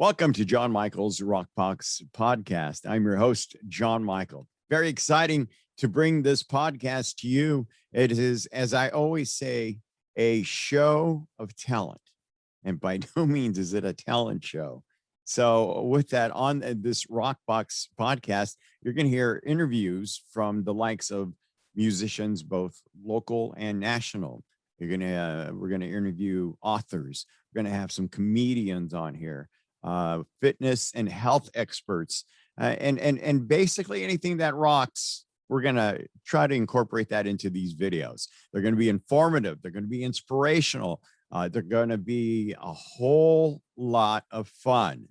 Welcome to John Michael's Rockbox podcast. I'm your host, John Michael. Very exciting to bring this podcast to you. It is, as I always say, a show of talent. And by no means is it a talent show. So with that, on this Rockbox podcast, you're going to hear interviews from the likes of musicians, both local and national. We're going to interview authors. We're going to have some comedians on here. Fitness and health experts, and basically anything that rocks, we're going to try to incorporate that into these videos. They're going to be informative. They're going to be inspirational. They're going to be a whole lot of fun.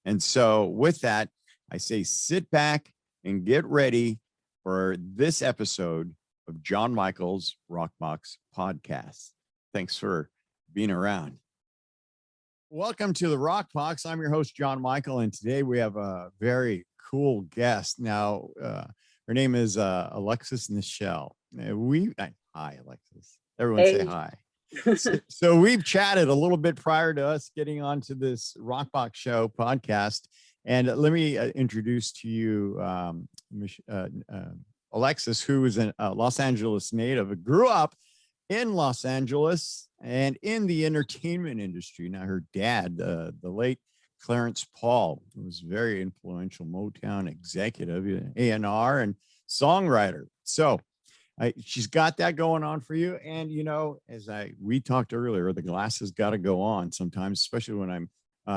And so with that, I say sit back and get ready for this episode of John Michael's Rockbox podcast. Thanks for being around. Welcome to the Rockbox. I'm your host, John Michael, and today we have a very cool guest. Now, her name is Alexis Nichele. Hi, Alexis. Everyone say hi. So we've chatted a little bit prior to us getting onto this Rockbox show podcast, and let me introduce to you Alexis, who is a Los Angeles native, grew up in Los Angeles and in the entertainment industry. Now, her dad, the late Clarence Paul, was very influential Motown executive, A&R, and songwriter. So she's got that going on for you. And, you know, we talked earlier, the glasses got to go on sometimes, especially when I'm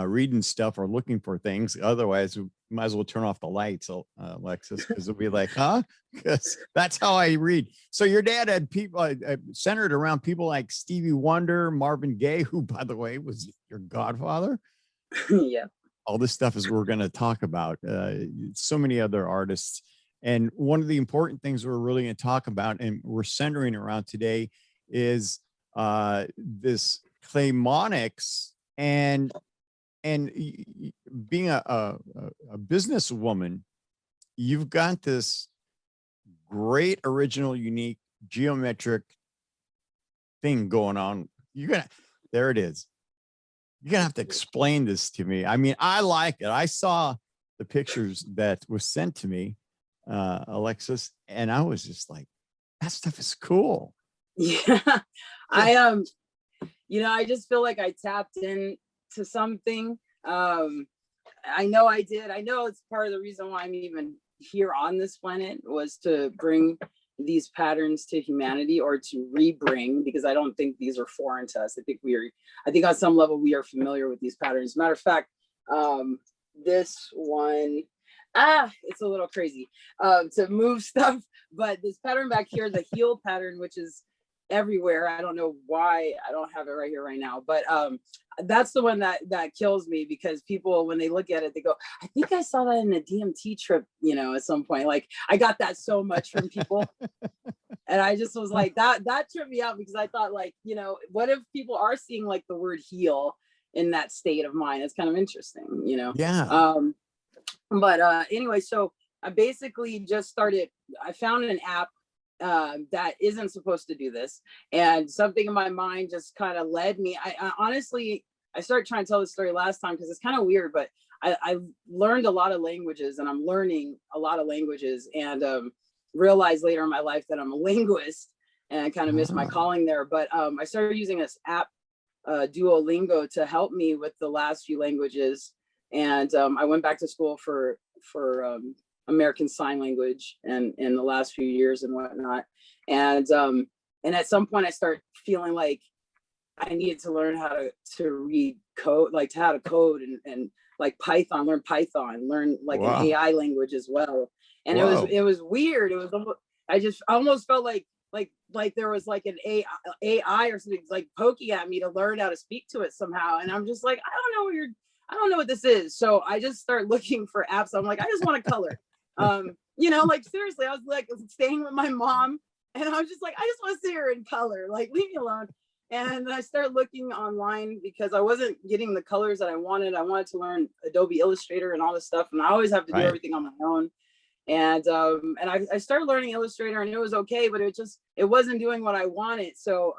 reading stuff or looking for things. Otherwise, we might as well turn off the lights, Alexis, because it'll be like, huh? Because that's how I read. So your dad had people centered around people like Stevie Wonder, Marvin Gaye, who, by the way, was your godfather. Yeah. All this stuff is we're going to talk about. So many other artists. And one of the important things we're really going to talk about, and we're centering around today, is this Claymonics and being a businesswoman. You've got this great, original, unique, geometric thing going on. There it is. You're gonna have to explain this to me. I mean, I like it. I saw the pictures that was sent to me, Alexis, and I was just like, that stuff is cool. Yeah. I just feel like I tapped into something. I know I did. I know it's part of the reason why I'm even here on this planet, was to bring these patterns to humanity, or to rebring, because I don't think these are foreign to us. I think on some level we are familiar with these patterns. Matter of fact, this one, it's a little crazy to move stuff, but this pattern back here, the heel pattern, which is everywhere. I don't know why I don't have it right here right now, but that's the one that kills me, because people, when they look at it, they go, I think I saw that in a DMT trip, at some point. Like, I got that so much from people. And I just was like, that tripped me out, because I thought, like, what if people are seeing like the word heel in that state of mind? It's kind of interesting, Yeah. But anyway, so I basically just I found an app that isn't supposed to do this, and something in my mind just kind of led me. I honestly, I started trying to tell this story last time because it's kind of weird, but I learned a lot of languages, and I'm learning a lot of languages, and realized later in my life that I'm a linguist, and I kind of missed my calling there. But I started using this app, Duolingo, to help me with the last few languages, and I went back to school for American Sign Language and in the last few years and whatnot. And at some point I start feeling like I needed to learn how to read code, like how to code, and like Python, learn like an AI language as well. And it was weird. It was almost, I almost felt like there was like an AI or something like poking at me to learn how to speak to it somehow. And I'm just like, I don't know what this is. So I just start looking for apps. I'm like, I just want to color. Like, seriously, I was like staying with my mom, and I was just like, I just want to see her in color, like, leave me alone. And I started looking online because I wasn't getting the colors that I wanted. I wanted to learn Adobe Illustrator and all this stuff, and I always have to do everything on my own. And I started learning Illustrator, and it was okay, but it wasn't doing what I wanted. So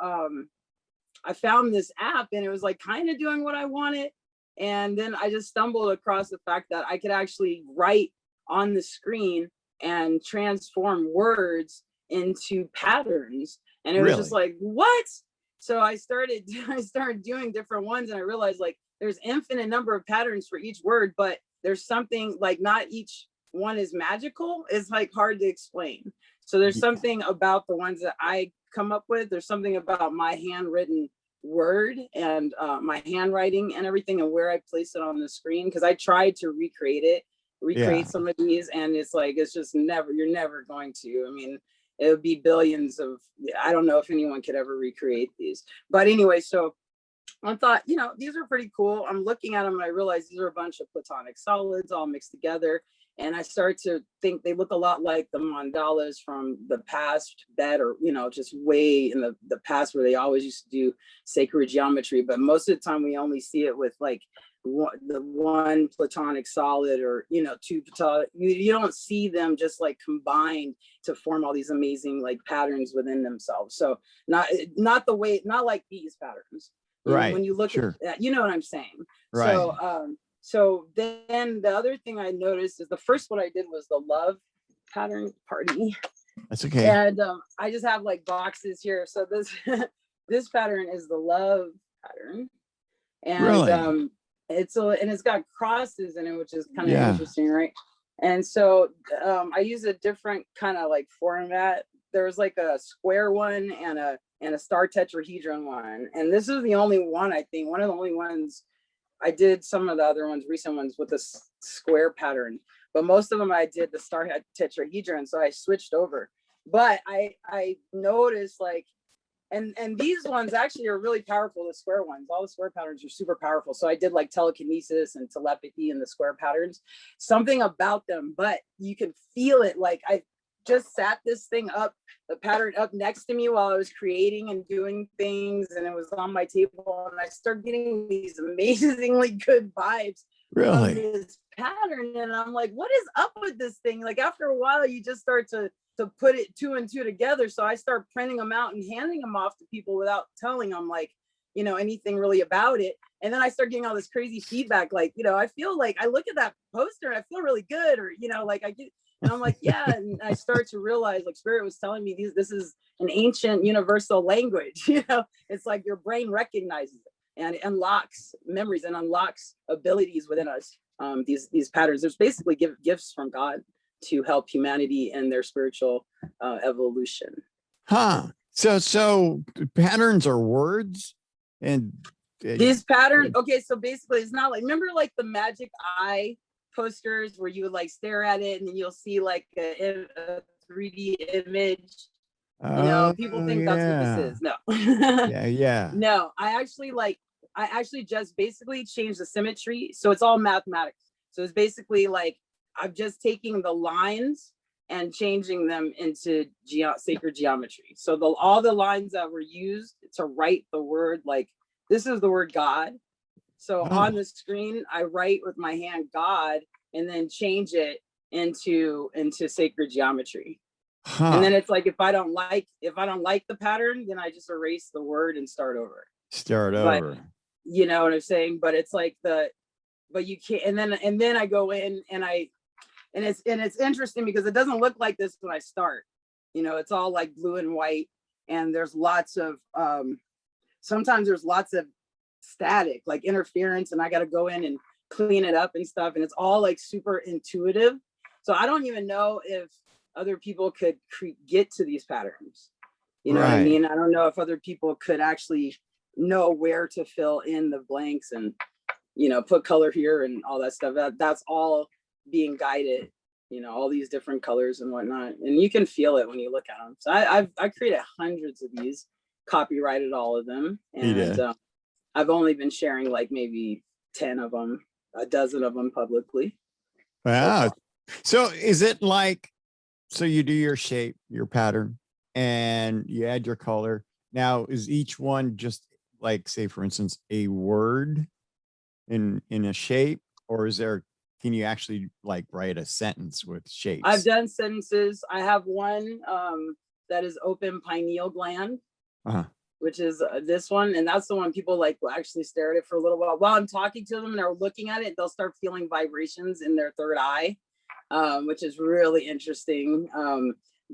I found this app, and it was like kind of doing what I wanted. And then I just stumbled across the fact that I could actually write on the screen and transform words into patterns. And it was just Really? like, what? So I started doing different ones, and I realized like there's infinite number of patterns for each word, but there's something like not each one is magical. It's like hard to explain. So there's something about the ones that I come up with. There's something about my handwritten word and my handwriting and everything, and where I place it on the screen, because I tried to recreate some of these, and it's like it's just never, you're never going to. I mean, it would be billions of, I don't know if anyone could ever recreate these. But anyway, so I thought, these are pretty cool. I'm looking at them and I realized these are a bunch of platonic solids all mixed together. And I start to think they look a lot like the mandalas from the past better, just way in the past, where they always used to do sacred geometry. But most of the time we only see it with like the one platonic solid, or two platonic. You don't see them just like combined to form all these amazing like patterns within themselves. So not like these patterns. Right. When you look Sure. at that, you know what I'm saying. Right. So then the other thing I noticed is the first one I did was the love pattern. Pardon me. That's okay. And I just have like boxes here. So this this pattern is the love pattern, and Really? it's got crosses in it, which is kind of interesting, right? And so I use a different kind of like format. There's like a square one and a star tetrahedron one, and this is the only one, I think, one of the only ones. I did some of the other ones, recent ones, with the square pattern, but most of them I did the star tetrahedron, so I switched over. But I noticed like, and these ones actually are really powerful, the square ones. All the square patterns are super powerful. So I did like telekinesis and telepathy in the square patterns, something about them, but you can feel it. Like I just sat this thing up, the pattern up next to me while I was creating and doing things, and it was on my table, and I started getting these amazingly good vibes from this pattern. And I'm like, what is up with this thing? Like after a while, you just start to put it two and two together. So I start printing them out and handing them off to people without telling them like, anything really about it. And then I start getting all this crazy feedback. Like, I feel like I look at that poster and I feel really good, or, like I get, and I'm like, yeah. And I start to realize like Spirit was telling me this is an ancient universal language. It's like your brain recognizes it and it unlocks memories and unlocks abilities within us. These patterns, there's basically gifts from God to help humanity in their spiritual evolution. So patterns are words, and these patterns. Okay, so basically, it's not like, remember like the magic eye posters where you would like stare at it and then you'll see like a 3D image. People think that's what this is. No. No, I actually just basically changed the symmetry, so it's all mathematics. So it's basically like I'm just taking the lines and changing them into sacred geometry. So all the lines that were used to write the word, like this is the word God. So on the screen, I write with my hand God, and then change it into sacred geometry. And then it's like if I don't like the pattern, then I just erase the word and start over. You know what I'm saying? But it's like but you can't. And then I go in and it's interesting because it doesn't look like this when I start. It's all like blue and white, and there's lots of sometimes there's lots of static, like interference, and I got to go in and clean it up and stuff, and it's all like super intuitive. So I don't even know if other people could get to these patterns. You know what I mean? I don't know if other people could actually know where to fill in the blanks and put color here and all that stuff. That's all being guided, all these different colors and whatnot, and you can feel it when you look at them. So I created hundreds of these, copyrighted all of them, and I've only been sharing like maybe 10 of them, a dozen of them publicly. Wow. So is it like, so you do your shape, your pattern, and you add your color. Now, is each one just like, say, for instance, a word in a shape, or can you actually like write a sentence with shapes? I've done sentences. I have one that is open pineal gland. which is this one. And that's the one people like will actually stare at it for a little while I'm talking to them, and they're looking at it. They'll start feeling vibrations in their third eye, which is really interesting.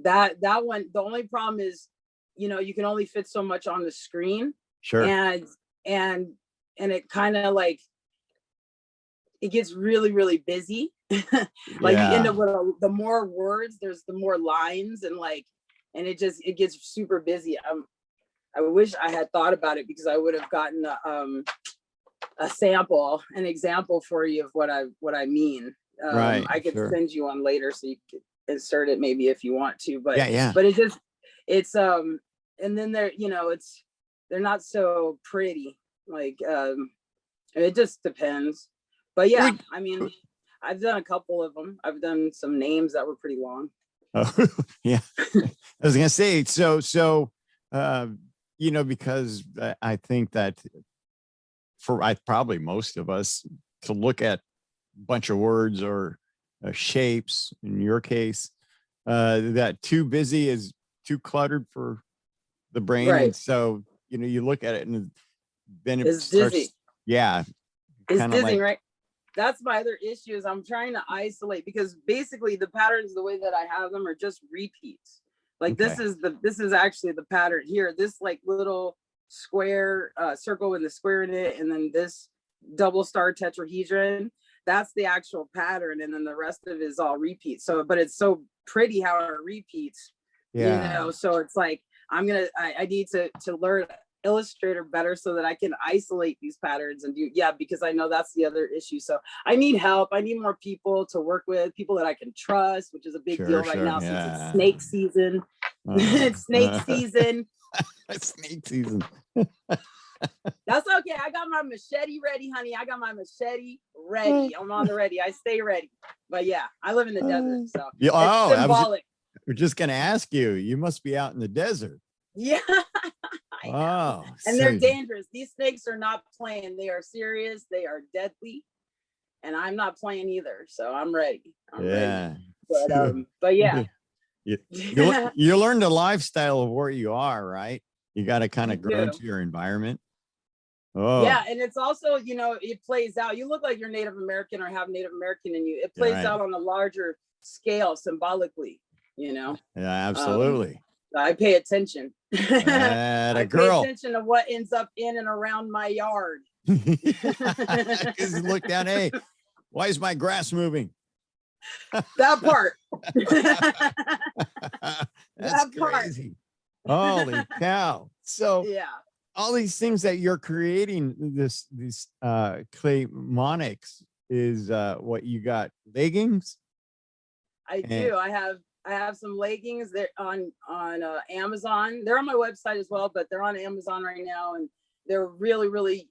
That one, the only problem is, you can only fit so much on the screen. Sure. And it kind of like, it gets really, really busy. Like you end up with the more words, there's the more lines, and it gets super busy. I wish I had thought about it, because I would have gotten an example for you of what I mean. Right. I could send you one later so you could insert it maybe if you want to, but but it's and then they're not so pretty, like it just depends. But yeah, I mean, I've done a couple of them. I've done some names that were pretty long. Oh, yeah. I was gonna say, so because I think that for probably most of us to look at a bunch of words or shapes, in your case, that too busy is too cluttered for the brain. Right. And so, you look at it and then it It's starts, dizzy. Yeah. It's dizzy, right? That's my other issue, is I'm trying to isolate, because basically the patterns, the way that I have them, are just repeats. Like this is actually the pattern here. This like little square circle with a square in it, and then this double star tetrahedron. That's the actual pattern, and then the rest of it is all repeats. So, but it's so pretty how it repeats. Yeah. So it's like I need to learn Illustrator better so that I can isolate these patterns and because I know that's the other issue. So I need help. I need more people to work with, people that I can trust, which is a big deal right now, since it's snake season. It's snake season. Snake season. That's okay. I got my machete ready, honey. I got my machete ready. I'm on the ready. I stay ready. But yeah, I live in the desert, so it's symbolic. We're just gonna ask you. You must be out in the desert. Yeah. Oh, and they're dangerous. These snakes are not playing. They are serious. They are deadly, and I'm not playing either. So I'm ready. I'm ready. But yeah, you learn the lifestyle of where you are, right? You got to kind of grow into your environment. Oh yeah, and it's also it plays out. You look like you're Native American or have Native American in you. It plays out on a larger scale symbolically. Yeah, absolutely. I pay attention. I pay attention to what ends up in and around my yard. Because you look down, hey, why is my grass moving? That part. That's crazy. Holy cow. So yeah, all these things that you're creating, these Claymonics is what you got. Leggings? I do. I have some leggings. They're on Amazon. They're on my website as well, but they're on Amazon right now, and they're really, really,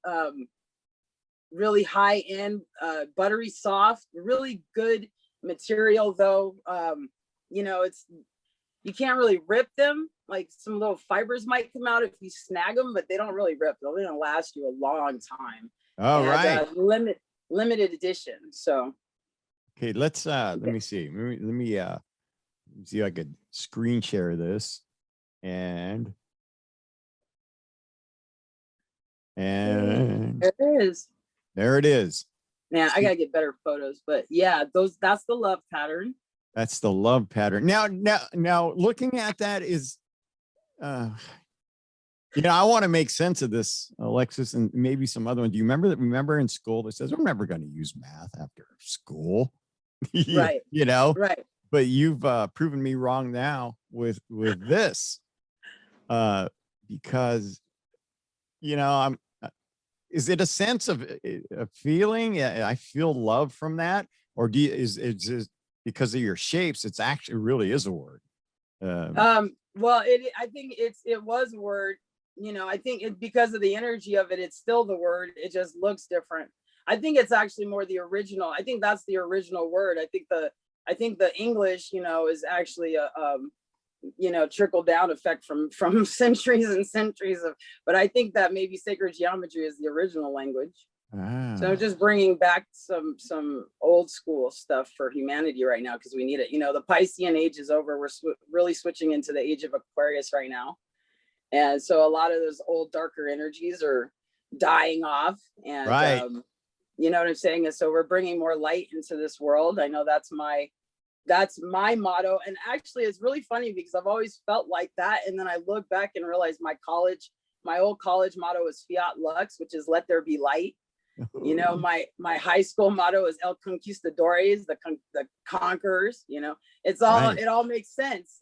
really high end, buttery soft, really good material. Though, you can't really rip them. Like some little fibers might come out if you snag them, but they don't really rip. They're going to last you a long time. Oh, right. Limited edition. So. Okay, let's let me see. Let me see if I could screen share this, and there it is. There it is. Man, I gotta get better photos, but yeah, that's the love pattern. That's the love pattern. Now looking at that is, I want to make sense of this, Alexis, and maybe some other one. Do you remember in school it says we're never going to use math after school? Right. Right. But you've proven me wrong now with this, because I'm. Is it a sense of a feeling? I feel love from that, or is it just because of your shapes? It's actually really is a word. Well, I think it was a word. I think because of the energy of it, it's still the word. It just looks different. I think it's actually more the original. I think that's the original word. I think the English, is actually a trickle down effect from centuries and centuries of, but I think that maybe sacred geometry is the original language. So I'm just bringing back some old school stuff for humanity right now, because we need it. The Piscean age is over. We're really switching into the age of Aquarius right now. And so a lot of those old darker energies are dying off. And, Right. you know what I'm saying? And so we're bringing more light into this world. I know that's my motto. And actually it's really funny because I've always felt like that. And then I look back and realize my old college motto is Fiat Lux, which is let there be light. You know, my high school motto is El Conquistadores, the conquerors. You know, it's all Right. it all makes sense.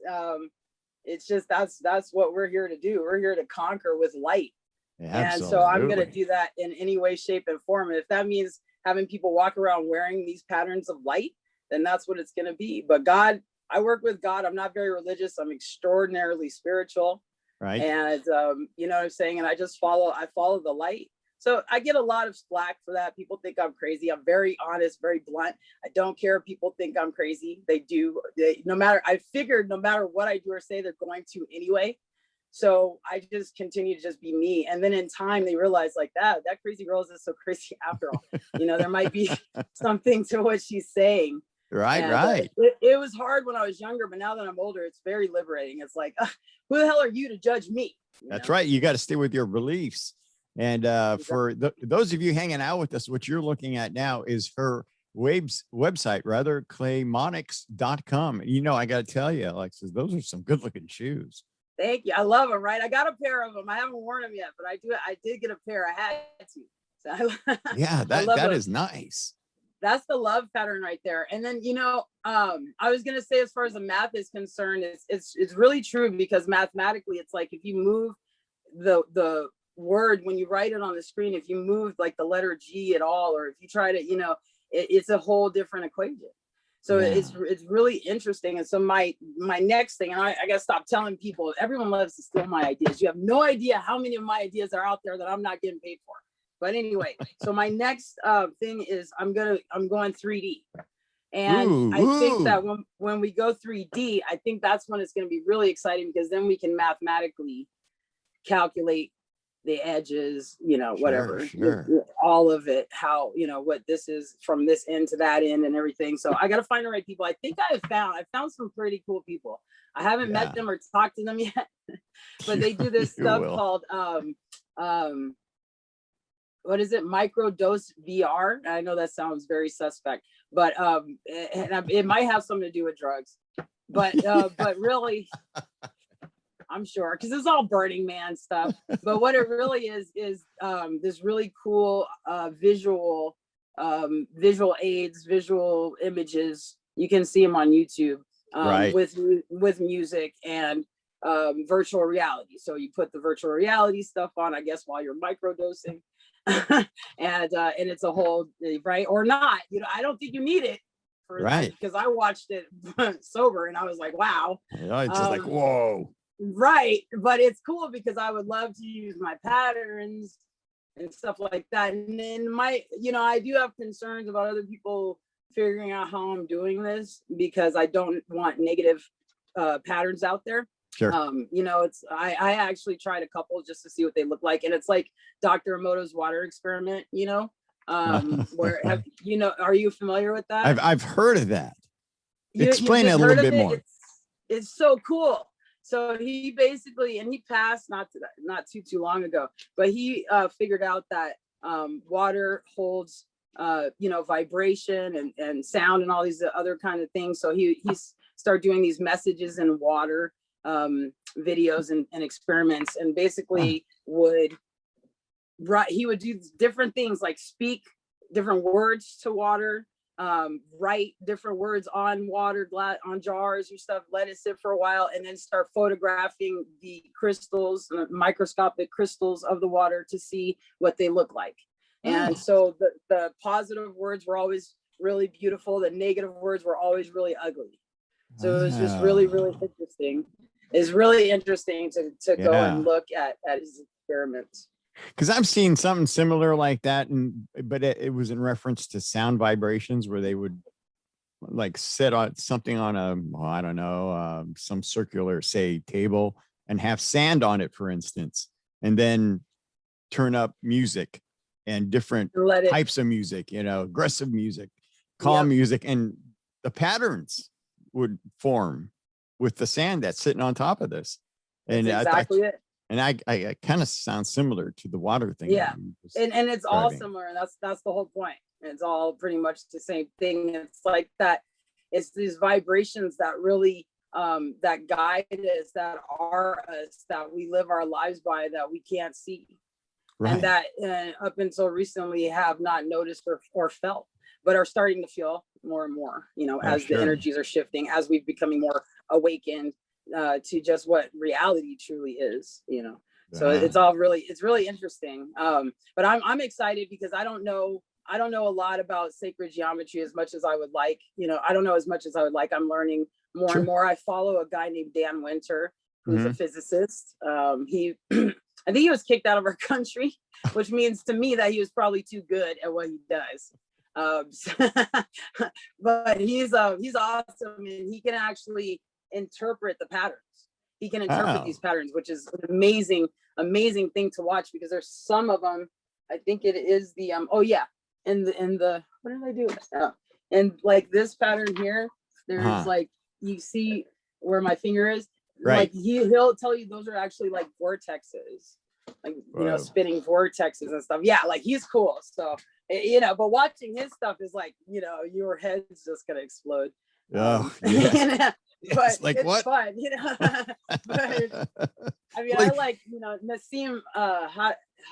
It's just that's what we're here to do. We're here to conquer with light. And so I'm going to do that in any way, shape, and form. And if that means having people walk around wearing these patterns of light, then that's what it's going to be. But God, I work with God. I'm not very religious. I'm extraordinarily spiritual. Right. And you know what I'm saying? And I follow the light. So I get a lot of slack for that. People think I'm crazy. I'm very honest, very blunt. I don't care if people think I'm crazy. They do. I figured no matter what I do or say, they're going to anyway. So I just continue to just be me. And then in time, they realize like that crazy girl isn't so crazy after all. You know, there might be something to what she's saying. Right. And, right. It was hard when I was younger, but now that I'm older, it's very liberating. It's like, who the hell are you to judge me? That's right. You got to stay with your beliefs. And for those of you hanging out with us, what you're looking at now is her website, rather, Claymonics.com. You know, I got to tell you, Alexis, those are some good looking shoes. Thank you. I love them, right? I got a pair of them. I haven't worn them yet, but I did get a pair. I had to. So yeah, that is nice. That's the love pattern right there. And then, you know, I was going to say, as far as the math is concerned, it's really true, because mathematically, it's like if you move the word, when you write it on the screen, if you move like the letter G at all, or if you try to, you know, it's a whole different equation. So it's really interesting. And so my next thing, and I got to stop telling people, everyone loves to steal my ideas. You have no idea how many of my ideas are out there that I'm not getting paid for. But anyway, so my next thing is I'm going 3D. And I think that when we go 3D, I think that's when it's going to be really exciting, because then we can mathematically calculate the edges, you know, whatever, all of it, how, you know, what this is from this end to that end and everything. So I got to find the right people. I think I found some pretty cool people. I haven't met them or talked to them yet, but they do this stuff called, what is it? Microdose VR. I know that sounds very suspect, but it might have something to do with drugs, but really, I'm sure, because it's all Burning Man stuff. But what it really is this really cool visual aids, visual images. You can see them on YouTube with music and virtual reality. So you put the virtual reality stuff on, I guess, while you're microdosing, and it's a whole right or not. You know, I don't think you need it. Because I watched it sober and I was like, wow. It's just like, whoa. Right. But it's cool because I would love to use my patterns and stuff like that. And then I do have concerns about other people figuring out how I'm doing this, because I don't want negative patterns out there. Sure. You know, I actually tried a couple just to see what they look like. And it's like Dr. Emoto's water experiment, you know, where are you familiar with that? I've heard of that. Explain it a little bit more. It's so cool. So he basically, and he passed not too long ago, but he figured out that water holds vibration and sound and all these other kind of things. So he started doing these messages in water videos and experiments, and basically he would do different things like speak different words to water, write different words on water on jars or stuff, let it sit for a while, and then start photographing the crystals, microscopic crystals of the water to see what they look like. And so the positive words were always really beautiful, the negative words were always really ugly. So it was just really, really interesting. It's really interesting to go and look at his experiments. Because I've seen something similar like that, but it was in reference to sound vibrations, where they would like set on something on some circular, say, table, and have sand on it, for instance, and then turn up music and different types of music, aggressive music, calm music, and the patterns would form with the sand that's sitting on top of this. And that's exactly it. And I kind of sound similar to the water thing. Yeah. And it's all describing. similar, and that's the whole point. It's all pretty much the same thing. It's like that. It's these vibrations that really that guide us, that are us, that we live our lives by, that we can't see, Right. and that up until recently have not noticed or felt, but are starting to feel more and more, you know, as the energies are shifting, as we're becoming more awakened to just what reality truly is, you know. So it's really interesting. But I'm excited because I don't know a lot about sacred geometry as much as I would like. You know, I don't know as much as I would like. I'm learning more and more. I follow a guy named Dan Winter, who's a physicist. He I think he was kicked out of our country, which means to me that he was probably too good at what he does. But he's awesome, and he can actually interpret the patterns. He can interpret these patterns, which is an amazing thing to watch, because there's some of them. I think it is the in the what did I do? Oh, and like this pattern here, there's like, you see where my finger is, right? Like he'll tell you those are actually like vortexes, like, you know, spinning vortexes and stuff. Yeah, like he's cool. So, you know, but watching his stuff is like, you know, your head's just gonna explode. Oh, yeah. But like, it's what? fun, you know. But I mean, I like, you know, Nassim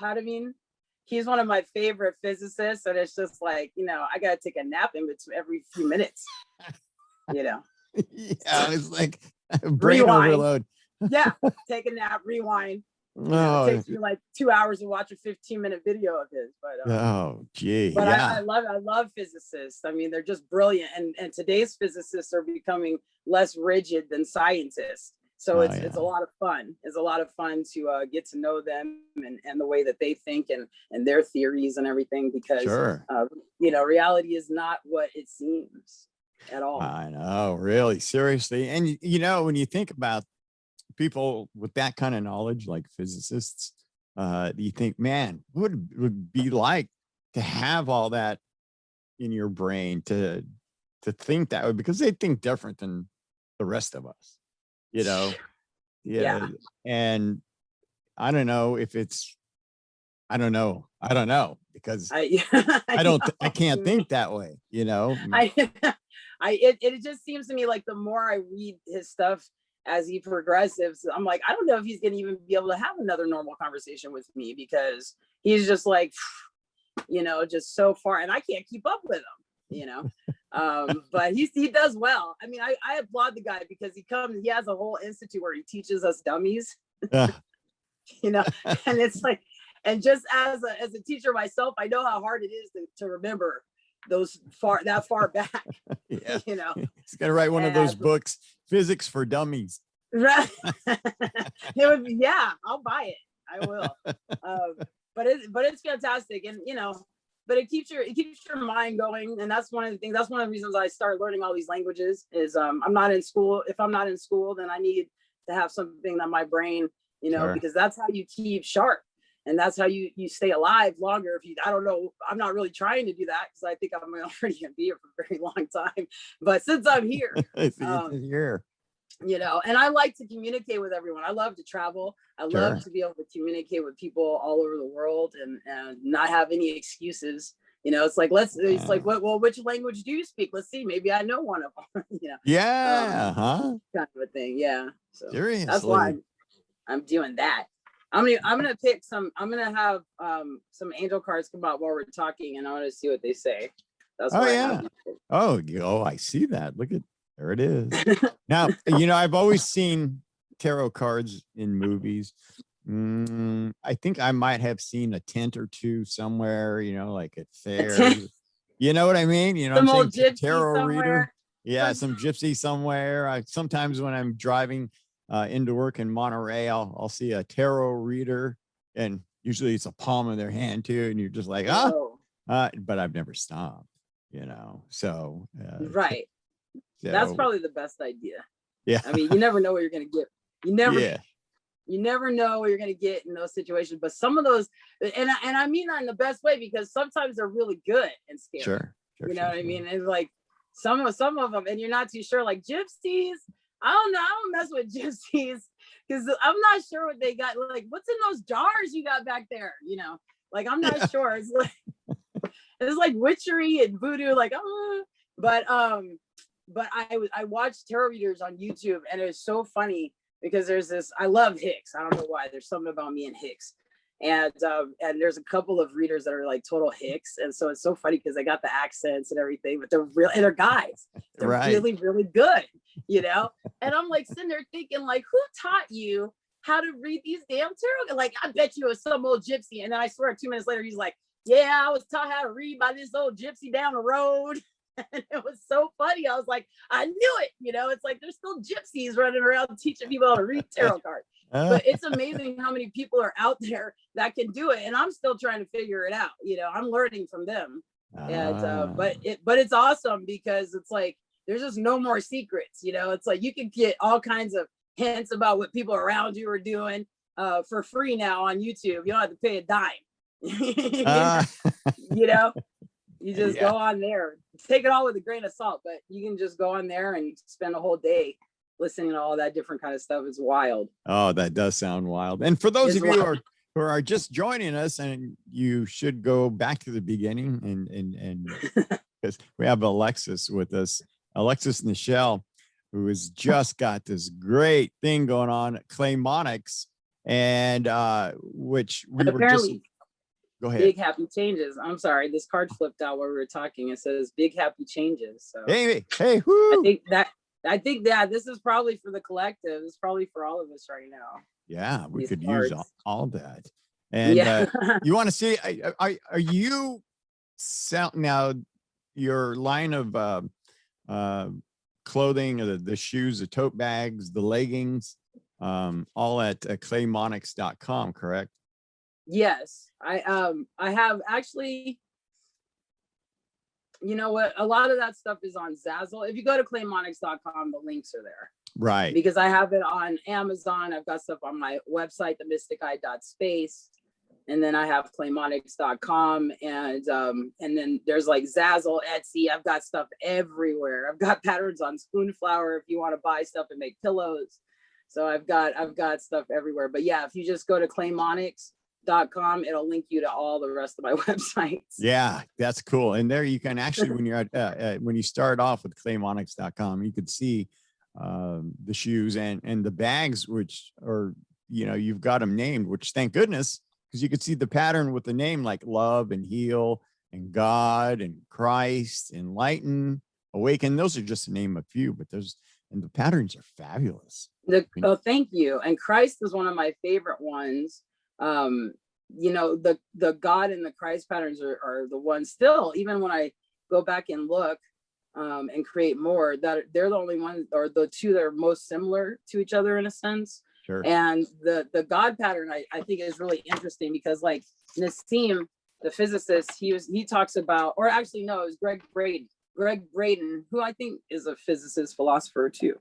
Haramein. He's one of my favorite physicists, and it's just like, you know, I gotta take a nap in between every few minutes, you know. Yeah, it's like brain rewind. overload. Yeah, take a nap, rewind. No, it takes me like 2 hours to watch a 15-minute video of his. But oh, gee, but yeah. I love physicists. I mean, they're just brilliant, and today's physicists are becoming less rigid than scientists. So it's a lot of fun. It's a lot of fun to get to know them and the way that they think and their theories and everything, because you know, reality is not what it seems at all. I know, really, seriously. And you know, when you think about people with that kind of knowledge, like physicists, you think, man, what would it be like to have all that in your brain, to think that way, because they think different than the rest of us, you know. Yeah. And I don't know if it's, I don't know because I can't think that way, you know. It just seems to me like the more I read his stuff as he progresses, I'm like, I don't know if he's gonna even be able to have another normal conversation with me, because he's just like, you know, just so far, and I can't keep up with him, you know. But he does well. I mean, I applaud the guy, because he has a whole institute where he teaches us dummies, you know. And it's like, and just as a teacher myself, I know how hard it is to remember that far back. Yeah, you know, he's gonna write one of those books, Physics for Dummies. Right. It would be, yeah, I'll buy it. I will. But it's fantastic, and you know, but it keeps your mind going, and that's one of the things. That's one of the reasons I started learning all these languages. Is I'm not in school. If I'm not in school, then I need to have something that my brain, you know, because that's how you keep sharp. And that's how you stay alive longer. If you, I don't know, I'm not really trying to do that, because I think I'm already gonna be here for a very long time. But since I'm here, you know, and I like to communicate with everyone. I love to travel. I love to be able to communicate with people all over the world and not have any excuses. You know, it's like, it's like, well, which language do you speak? Let's see, maybe I know one of them. You know, kind of a thing. Yeah. So seriously, that's why I'm doing that. I'm gonna pick some. I'm gonna have some angel cards come out while we're talking, and I want to see what they say. That's I see that. Look at, there it is. Now, you know, I've always seen tarot cards in movies. I think I might have seen a tent or two somewhere, you know, like at fair. You know what I mean? You know, some I'm saying tarot somewhere. Reader. Yeah, some gypsy somewhere. Sometimes when I'm driving into work in Monterey, I'll see a tarot reader, and usually it's a palm of their hand too, and you're just like, but I've never stopped, you know. So right. So, that's probably the best idea. Yeah. I mean, you never know what you're gonna get. You never know what you're gonna get in those situations. But some of those, and I mean that in the best way, because sometimes they're really good and scary. You know what I mean? It's like some of them, and you're not too sure, like gypsies. I don't know. I don't mess with gypsies because I'm not sure what they got. Like, what's in those jars you got back there? Like I'm not sure. It's like witchery and voodoo. Like, but I watched tarot readers on YouTube, and it's so funny because there's this. I love Hicks. I don't know why. There's something about me and Hicks. And there's a couple of readers that are like total Hicks, and so it's so funny because they got the accents and everything, but they're real, and they're guys. They're Right. really, really good, And I'm like sitting there thinking, like, who taught you how to read these damn tarot? Like, I bet you it was some old gypsy. And then I swear, 2 minutes later, he's like, "Yeah, I was taught how to read by this old gypsy down the road." And it was so funny. I was like, I knew it. It's like there's still gypsies running around teaching people how to read tarot cards. But it's amazing how many people are out there that can do it, and I'm still trying to figure it out. I'm learning from them, and but it's awesome because it's like there's just no more secrets. It's like you can get all kinds of hints about what people around you are doing for free now on YouTube. You don't have to pay a dime. You just go on there, take it all with a grain of salt, but you can just go on there and spend a whole day listening to all that different kind of stuff. Is wild. Oh, that does sound wild. And for those of you who are just joining us, and you should go back to the beginning and because we have Alexis with us, Alexis Nichele, who has just got this great thing going on at Claymonics, and which we apparently, were just go ahead. Big happy changes. I'm sorry, this card flipped out while we were talking. It says big happy changes. So hey, whoo. I think that this is probably for the collective. It's probably for all of us right now. Yeah, we could cards. use all that. And you want to see, are you now your line of clothing, the shoes, the tote bags, the leggings, all at claymonics.com, correct? Yes, I have actually, you know what? A lot of that stuff is on Zazzle. If you go to claymonics.com, the links are there. Right. Because I have it on Amazon. I've got stuff on my website, themysticeye.space. And then I have claymonics.com. And then there's like Zazzle, Etsy. I've got stuff everywhere. I've got patterns on Spoonflower if you want to buy stuff and make pillows. So I've got stuff everywhere. But yeah, if you just go to claymonics.com, it'll link you to all the rest of my websites. Yeah, that's cool. And there you can actually, when you're at when you start off with claymonics.com, you could see the shoes and the bags, which are, you've got them named, which thank goodness, because you could see the pattern with the name like love and heal and God and Christ, enlighten, awaken. Those are just to name a few, but and the patterns are fabulous. Thank you. And Christ is one of my favorite ones. The God and the Christ patterns are the ones still, even when I go back and look and create more, that they're the only ones, or the two that are most similar to each other in a sense. Sure. And the God pattern I think is really interesting because like Nassim, the physicist, he talks about, or actually no, it was Greg Braden, who I think is a physicist philosopher too.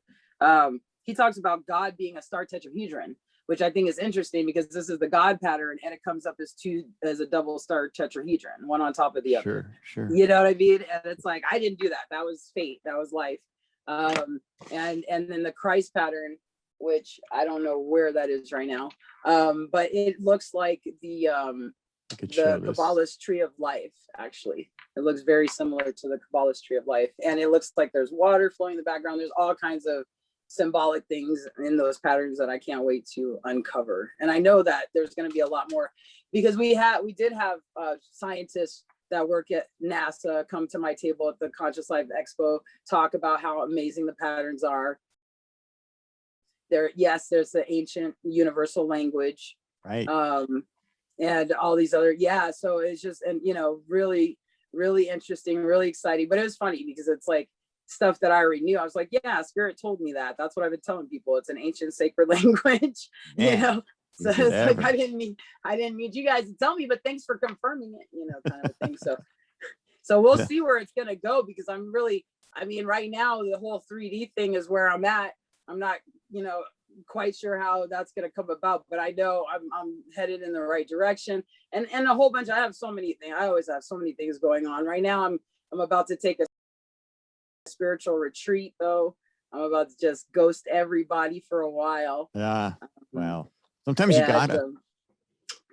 He talks about God being a star tetrahedron, which I think is interesting because this is the God pattern and it comes up as a double star tetrahedron, one on top of the other. Sure. You know what I mean? And it's like, I didn't do that. That was fate. That was life. And then the Christ pattern, which I don't know where that is right now. But it looks like the Kabbalist tree of life, actually. It looks very similar to the Kabbalist tree of life. And it looks like there's water flowing in the background. There's all kinds of symbolic things in those patterns that I can't wait to uncover. And I know that there's going to be a lot more because we did have scientists that work at NASA come to my table at the Conscious Life Expo, talk about how amazing the patterns are. There's the ancient universal language, right? And all these other, so it's just, and really, really interesting, really exciting. But it was funny because it's like stuff that I already knew. I was like, yeah, Spirit told me that. That's what I've been telling people. It's an ancient sacred language, So it's like I didn't need you guys to tell me, but thanks for confirming it, kind of a thing. So we'll see where it's gonna go because right now the whole 3D thing is where I'm at. I'm not, quite sure how that's gonna come about, but I know I'm headed in the right direction. And a whole bunch. I have so many things. I always have so many things going on. Right now, I'm about to take a spiritual retreat though, I'm about to just ghost everybody for a while. Yeah. Well, sometimes you gotta.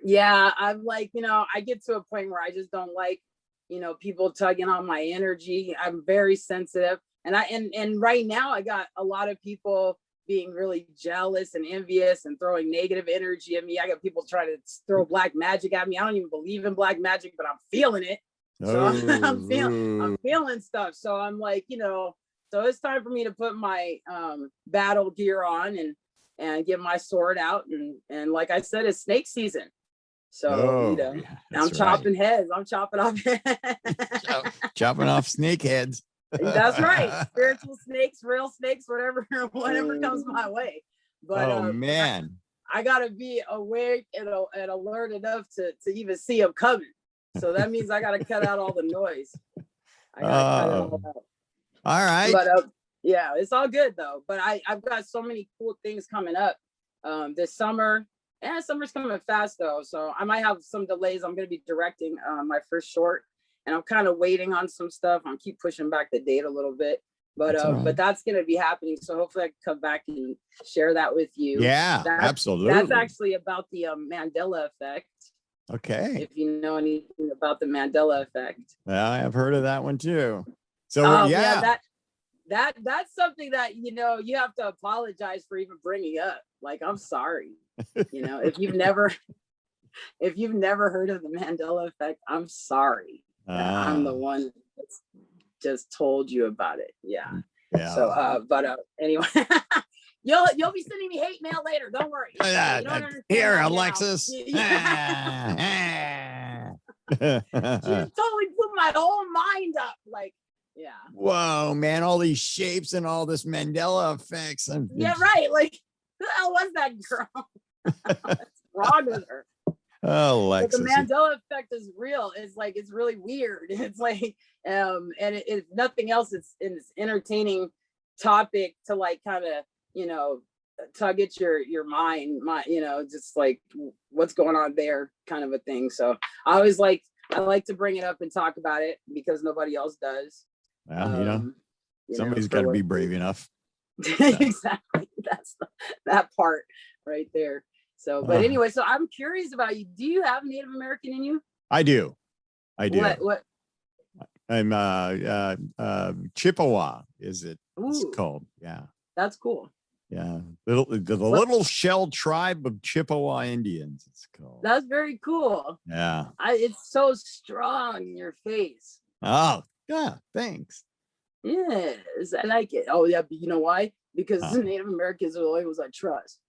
Yeah, I'm like, I get to a point where I just don't like, people tugging on my energy. I'm very sensitive. And right now I got a lot of people being really jealous and envious and throwing negative energy at me. I got people trying to throw black magic at me. I don't even believe in black magic, but I'm feeling it. So I'm feeling stuff. So I'm like, so it's time for me to put my battle gear on and get my sword out. And like I said, it's snake season. So, I'm chopping heads. I'm chopping off chopping off snake heads. That's right. Spiritual snakes, real snakes, whatever comes my way. But man, I gotta be awake and alert enough to even see them coming. So that means I gotta cut out all the noise. I gotta cut it all out. All right. But yeah, it's all good though. But I've got so many cool things coming up this summer. And summer's coming fast though, so I might have some delays. I'm going to be directing my first short, and I'm kind of waiting on some stuff. I'm keep pushing back the date a little bit, but that's going to be happening. So hopefully I can come back and share that with you. Yeah, absolutely. That's actually about the Mandela effect. Okay. If you know anything about the Mandela effect. Yeah, I've heard of that one too. So yeah, that's something that you have to apologize for even bringing up. Like, I'm sorry. If you've never heard of the Mandela effect, I'm sorry. I'm the one that's just told you about it. Yeah. So anyway, you'll be sending me hate mail later. Don't worry. Here, Alexis. She totally blew my whole mind up. Like, yeah. Whoa, man, all these shapes and all this Mandela effects. Yeah, right. Like, who the hell was that girl? What's wrong with her? Oh, Alexis. But the Mandela effect is real. It's really weird. It's like, and if nothing else, it's entertaining topic to like kind of, tug at your mind, just like what's going on there kind of a thing. So I like to bring it up and talk about it because nobody else does. Well, somebody's got to be brave enough. Exactly. That's that part right there. So, but anyway, so I'm curious about you. Do you have Native American in you? I do. What? I'm Chippewa, is it? It's called. Yeah. That's cool. Yeah. The little shell tribe of Chippewa Indians, it's called. That's very cool. Yeah. It's so strong in your face. Oh, yeah. Thanks. Yes, I like it. Oh, yeah, but you know why? Because the Native Americans are the only ones I trust.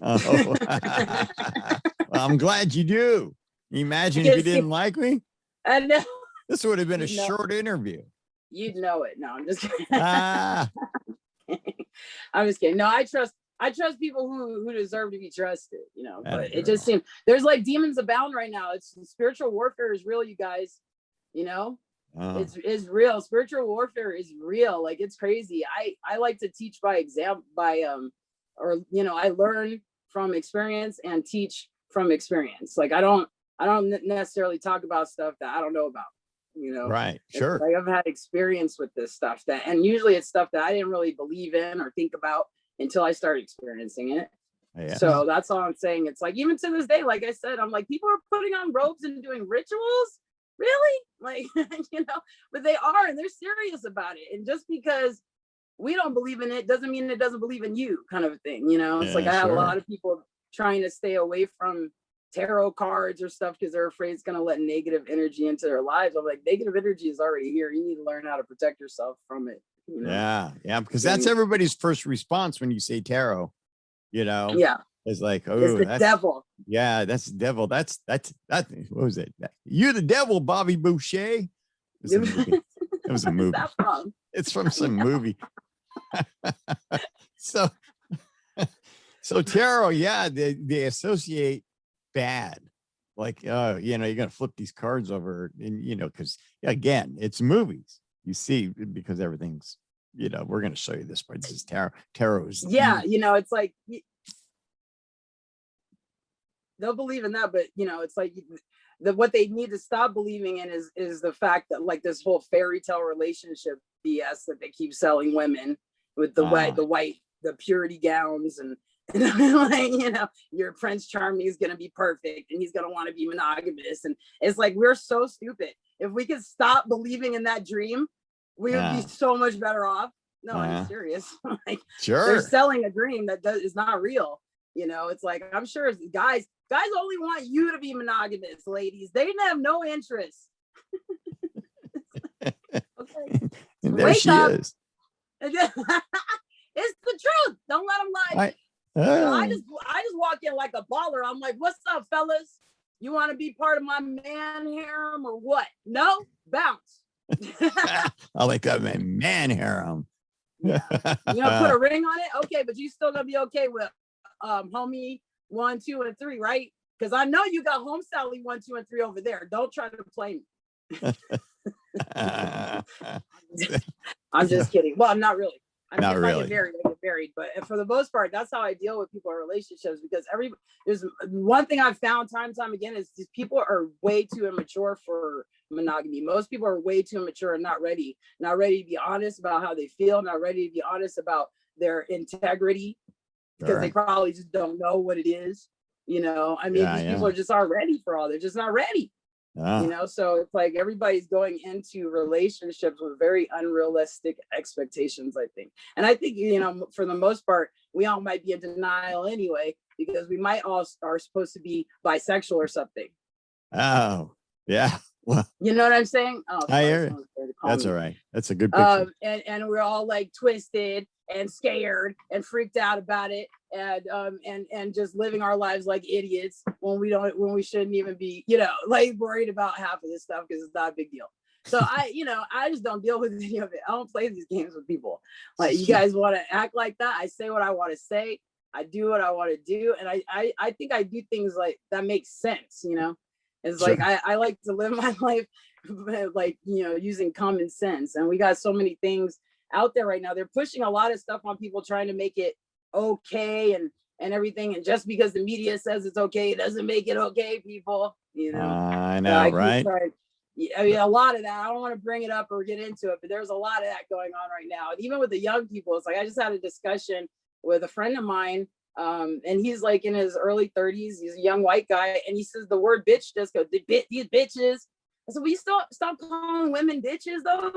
Oh. Well, I'm glad you do. Imagine if you didn't like me. I know. This would have been a short interview. You'd know it. No, I'm just kidding. I'm just kidding. No, I trust people who deserve to be trusted, but it just seems there's like demons abound right now. It's spiritual warfare is real, you guys, it's real. Spiritual warfare is real. Like, it's crazy. I like to teach by example, I learn from experience and teach from experience. Like, I don't necessarily talk about stuff that I don't know about, Right. Sure. Like, I've had experience with this stuff and usually it's stuff that I didn't really believe in or think about until I started experiencing it. Yeah. So that's all I'm saying. It's like, even to this day, like I said, I'm like, people are putting on robes and doing rituals. Really? Like, but they are, and they're serious about it. And just because we don't believe in it doesn't mean it doesn't believe in you, kind of a thing. It's like I have a lot of people trying to stay away from tarot cards or stuff because they're afraid it's going to let negative energy into their lives. I'm like, negative energy is already here. You need to learn how to protect yourself from it. Yeah, because that's everybody's first response when you say tarot. Yeah, it's like, oh, it's the devil. Yeah, that's the devil. That's what was it? You're the devil, Bobby Boucher. It was a movie. It's from some movie. So tarot, yeah, they associate bad, like, you're gonna flip these cards over, and because again, it's movies. You see, because everything's, we're gonna show you this, but this is tarot. Tarot is it's like they'll believe in that, but it's like what they need to stop believing in is the fact that, like, this whole fairy tale relationship BS that they keep selling women with the purity gowns and like, your Prince Charming is gonna be perfect and he's gonna want to be monogamous. And it's like, we're so stupid. If we could stop believing in that dream, we would be so much better off. No, I'm serious. Like, they're selling a dream that is not real. It's like, I'm sure guys only want you to be monogamous, ladies. They have no interest. Okay. And there she is. It's the truth. Don't let them lie. I just walk in like a baller. I'm like, what's up, fellas? You want to be part of my man harem or what? No, bounce. I like that man harem. Yeah. You gonna put a ring on it? Okay, but you still gonna be okay with homie 1, 2, and 3, right? Because I know you got home Sally 1, 2, and 3 over there. Don't try to play me. I'm just kidding. Well, I'm not really. I mean, if I get married, but for the most part, that's how I deal with people in relationships, because there's one thing I've found time and time again is these people are way too immature for monogamy. Most people are way too immature and not ready to be honest about how they feel, not ready to be honest about their integrity, because they probably just don't know what it is. I mean, these people just aren't ready for all. They're just not ready. So it's like everybody's going into relationships with very unrealistic expectations, I think. And I think, for the most part, we all might be in denial anyway, because we might all are supposed to be bisexual or something. Oh, yeah. Well, you know what I'm saying? Oh, I hear it. That's all right. That's a good picture. And we're all like twisted and scared and freaked out about it, and just living our lives like idiots when we shouldn't even be, like worried about half of this stuff because it's not a big deal. So I just don't deal with any of it. I don't play these games with people. Like, you guys want to act like that? I say what I want to say. I do what I want to do, and I think I do things like that make sense. It's like I like to live my life like, using common sense. And we got so many things out there right now. They're pushing a lot of stuff on people, trying to make it okay and everything. And just because the media says it's okay, it doesn't make it okay, people. I know, right? I mean, a lot of that. I don't want to bring it up or get into it, but there's a lot of that going on right now. And even with the young people, it's like, I just had a discussion with a friend of mine. And he's like in his early 30s. He's a young white guy, and he says the word bitch just goes, these bitches. I said, will you stop calling women bitches though?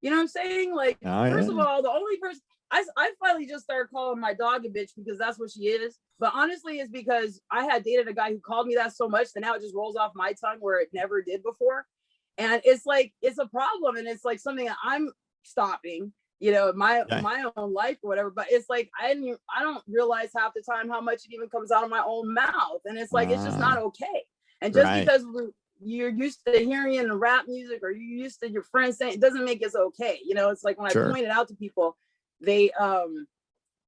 You know what I'm saying? Like, first of all, the only person I finally just started calling my dog a bitch because that's what she is. But honestly, it's because I had dated a guy who called me that so much that now it just rolls off my tongue where it never did before. And it's like, it's a problem. And it's like something that I'm stopping, my own life or whatever. But it's like, I don't realize half the time how much it even comes out of my own mouth. And it's like, it's just not okay. And just because you're used to hearing it in rap music, or you're used to your friends saying, it doesn't make it okay. It's like, when I point it out to people, they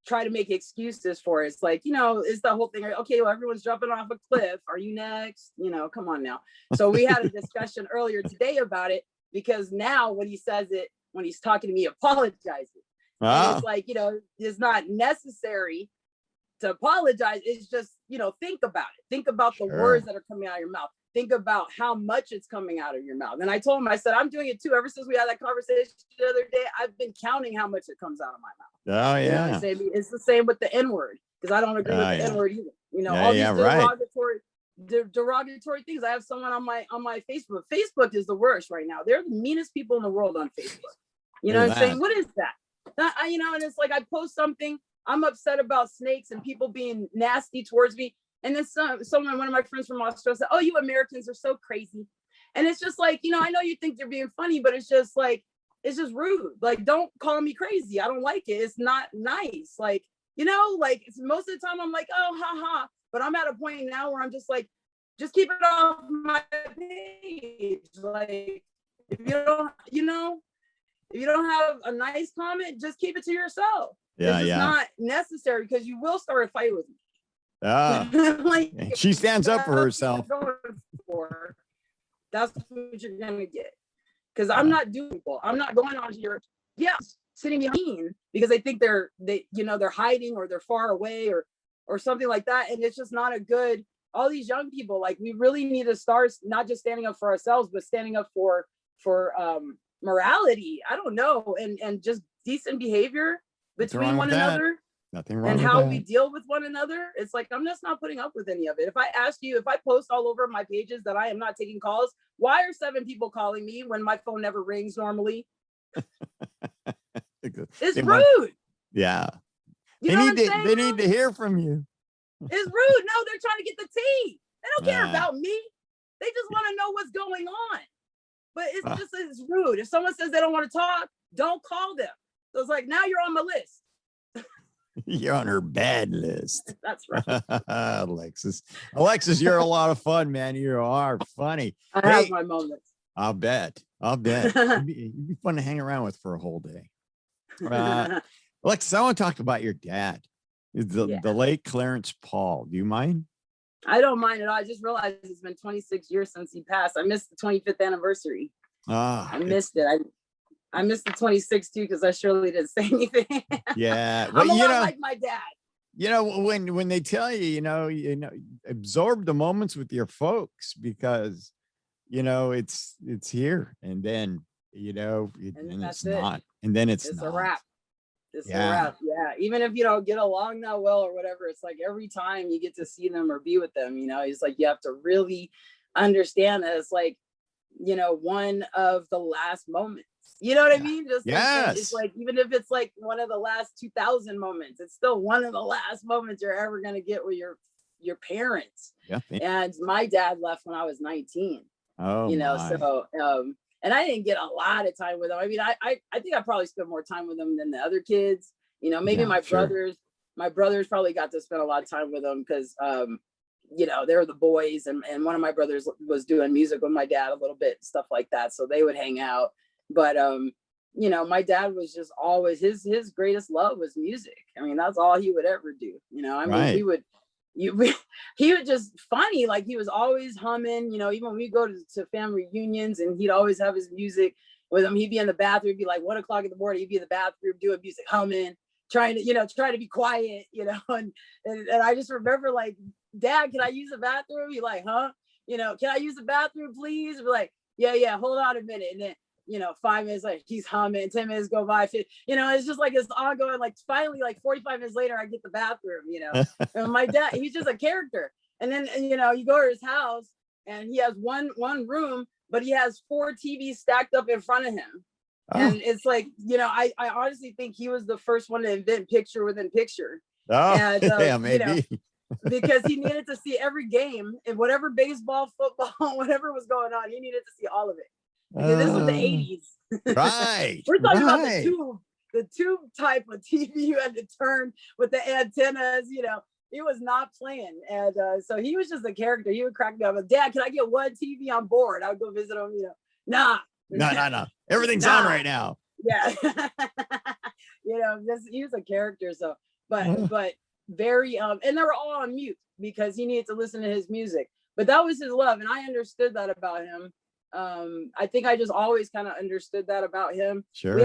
try to make excuses for it. It's like, it's the whole thing. Okay, well, everyone's jumping off a cliff. Are you next? Come on now. So we had a discussion earlier today about it, because now when he says it, when he's talking to me, apologizes. And it's like, it's not necessary to apologize. It's just, think about it. Think about the words that are coming out of your mouth. Think about how much it's coming out of your mouth. And I told him, I said, I'm doing it too. Ever since we had that conversation the other day, I've been counting how much it comes out of my mouth. Oh, yeah. It's the same with the N-word, because I don't agree with the N-word either. All these derogatory things. I have someone on my Facebook. Facebook is the worst right now. They're the meanest people in the world on Facebook. You know what I'm saying? What is that? And it's like, I post something, I'm upset about snakes and people being nasty towards me. And then one of my friends from Australia said, oh, you Americans are so crazy. And it's just like, I know you think you're being funny, but it's just like, it's just rude. Like, don't call me crazy. I don't like it. It's not nice. Like, like, most of the time I'm like, oh, ha. But I'm at a point now where I'm just like, just keep it off my page. Like, if you don't have a nice comment, just keep it to yourself. It's not necessary, because you will start a fight with me. Like, she stands up for herself. That's what you're gonna get. Because I'm not going on your sitting behind because they think they're hiding, or they're far away, or something like that. And it's just not a good. All these young people, like, we really need to start not just standing up for ourselves, but standing up for morality. I don't know, and just decent behavior. between one another Nothing wrong and with how that. we deal with one another. It's like, I'm just not putting up with any of it. If I ask you, if I post all over my pages that I am not taking calls, why are 7 people calling me when my phone never rings normally? It's rude. Yeah. You know what I'm saying? They need to hear from you. It's rude. No, they're trying to get the tea. They don't care about me. They just want to know what's going on. But it's rude. If someone says they don't want to talk, don't call them. So it's like, now you're on my list. You're on her bad list. That's right. Alexis, you're a lot of fun, man. You are funny. I have my moments. I'll bet. You'd be fun to hang around with for a whole day. Alexis, I want to talk about your dad, the late Clarence Paul. Do you mind? I don't mind at all. I just realized it's been 26 years since he passed. I missed the 25th anniversary. I missed it. I missed the 26th too, because I surely didn't say anything. Yeah. I'm a lot like my dad. You know, when they tell you, you know, absorb the moments with your folks, because, you know, it's here, and then, you know, and it's not, and then it's not. A wrap. It's a wrap. Yeah. Even if you don't get along that well or whatever, it's like every time you get to see them or be with them, you know, it's like you have to really understand that it's like, you know, one of the last moments. You know what I mean? Just like, it's like, even if it's like one of the last 2000 moments, it's still one of the last moments you're ever going to get with your parents. Yeah. And my dad left when I was 19. Oh, you know, so and I didn't get a lot of time with him. I mean, I think I probably spent more time with him than the other kids. You know, maybe my brothers probably got to spend a lot of time with him because you know, they were the boys, and one of my brothers was doing music with my dad a little bit, stuff like that. So they would hang out. But you know, my dad was just always his greatest love was music. I mean, that's all he would ever do. You know, I mean, he would just funny, like he was always humming, you know, even when we go to family reunions, and he'd always have his music with him. He'd be in the bathroom, it'd be like 1 o'clock in the morning, he'd be in the bathroom doing music, humming, trying to be quiet, you know, and I just remember like, Dad, can I use the bathroom? You're like, huh? You know, can I use the bathroom, please? We're like, yeah, hold on a minute. And then, you know, 5 minutes later, he's humming, 10 minutes go by, you know, it's just like, it's ongoing. Like finally, like 45 minutes later, I get the bathroom, you know, and my dad, he's just a character. And then, you know, you go to his house and he has one room, but he has 4 TVs stacked up in front of him. And it's like, you know, I honestly think he was the first one to invent picture within picture. And, yeah, maybe. You know, because he needed to see every game, and whatever baseball, football, whatever was going on, he needed to see all of it. Because this was the 80s. Right. We're talking about the tube type of TV you had to turn with the antennas, you know. He was not playing. And so he was just a character. He would crack me up. Dad, can I get one TV on board? I would go visit him, you know. No. Everything's on right now. Yeah. You know, he was a character. So, but very, and they were all on mute because he needed to listen to his music. But that was his love. And I understood that about him. I think I just always kind of understood that about him. Sure.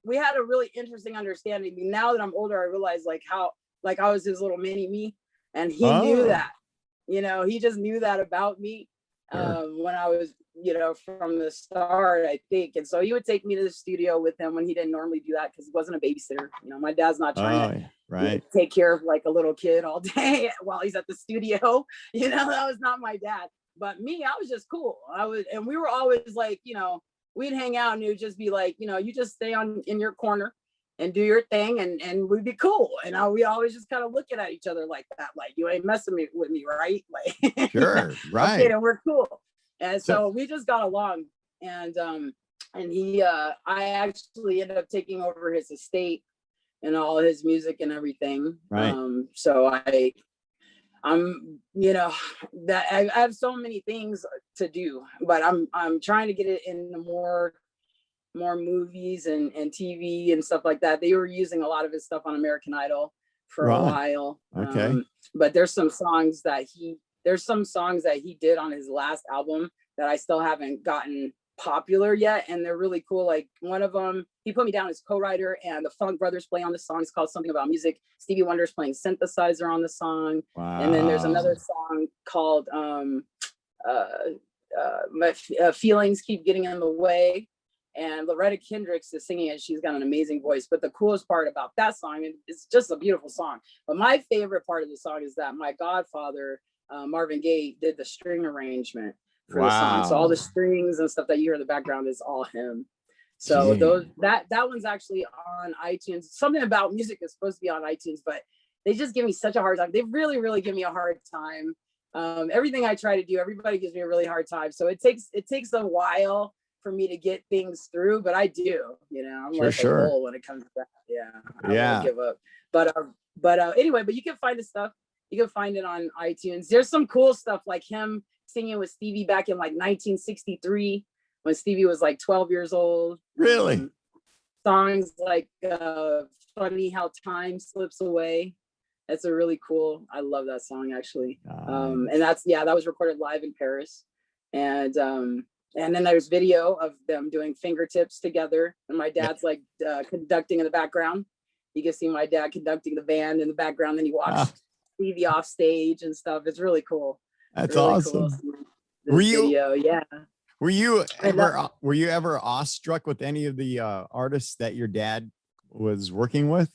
We had a really interesting understanding. Now that I'm older, I realize like how, like I was his little mini me, and he knew that, you know, he just knew that about me. When I was, you know, from the start, I think. And so he would take me to the studio with him when he didn't normally do that because he wasn't a babysitter. You know, my dad's not trying to take care of like a little kid all day while he's at the studio. You know, that was not my dad. But me, I was just cool. And we were always like, you know, we'd hang out and it would just be like, you know, you just stay in your corner and do your thing, and we'd be cool. And we always just kind of looking at each other like that, like, you ain't messing with me, right? Like, sure, right. Okay, and we're cool. And so we just got along. And he, I actually ended up taking over his estate and all his music and everything. Right. So I'm, you know, that I have so many things to do, but I'm trying to get it in the more movies and TV and stuff like that. They were using a lot of his stuff on American Idol for a while. Okay. But there's some songs that he did on his last album that I still haven't gotten popular yet, and they're really cool. Like one of them, he put me down as co-writer, and the Funk Brothers play on the song. It's called Something About Music. Stevie Wonder's playing synthesizer on the song. Wow. And then there's another song called My Feelings Keep Getting in the Way. and Loretta Kendricks is singing it. She's got an amazing voice. But the coolest part about that song, and it's just a beautiful song, but my favorite part of the song is that my godfather, Marvin Gaye, did the string arrangement for the song. So all the strings and stuff that you hear in the background is all him. So that one's actually on iTunes. Something about music is supposed to be on iTunes, but they just give me such a hard time. They really, really give me a hard time. Everything I try to do, everybody gives me a really hard time. So it takes a while for me to get things through, but I do, I'm like a bull when it comes to that. I won't give up. But anyway, but you can find the stuff. You can find it on iTunes. There's some cool stuff like him singing with Stevie back in like 1963 when Stevie was like 12 years old. Really? Songs like Funny How Time Slips Away. That's a really cool, I love that song actually. And that was recorded live in Paris. And then there's video of them doing fingertips together. And my dad's like conducting in the background. You can see my dad conducting the band in the background. Then he walks Stevie off stage and stuff. It's really cool. That's really awesome. Cool. Were you ever awestruck with any of the artists that your dad was working with?